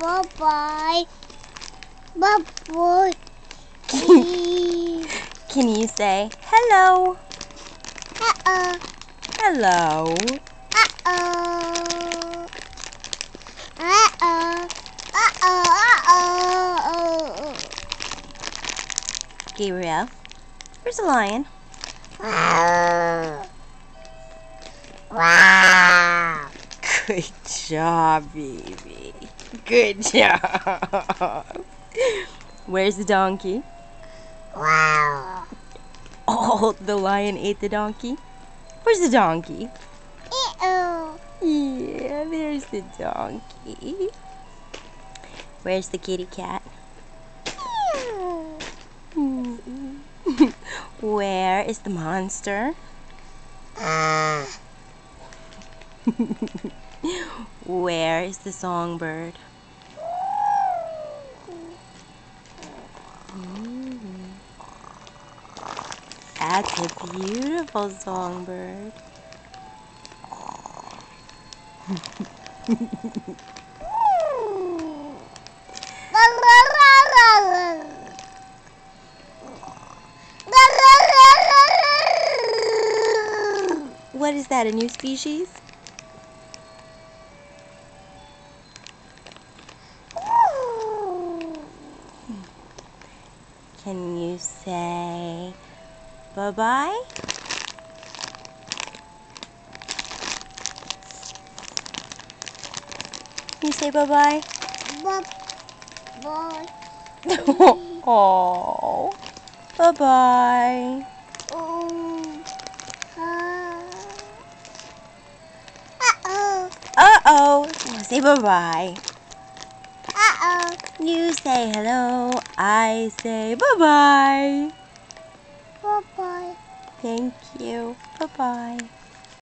Bye-bye. Bye-bye. Can you say hello? Uh-oh. Hello. Uh-oh. Uh-oh. Uh-oh. Gabriel, where's the lion? Uh-oh. Wow. Good job, baby. Good job. Where's the donkey? Wow. Oh, the lion ate the donkey. Where's the donkey? Uh-oh. Yeah, there's the donkey. Where's the kitty cat? Where is the monster? Where is the songbird? That's a beautiful songbird. What is that, a new species? Can you say bye-bye? Can you say bye-bye? Bye-bye. Oh, bye-bye. Uh-oh. Uh-oh, say bye-bye. Uh-oh. You say hello, I say bye-bye. Bye-bye. Thank you, bye-bye.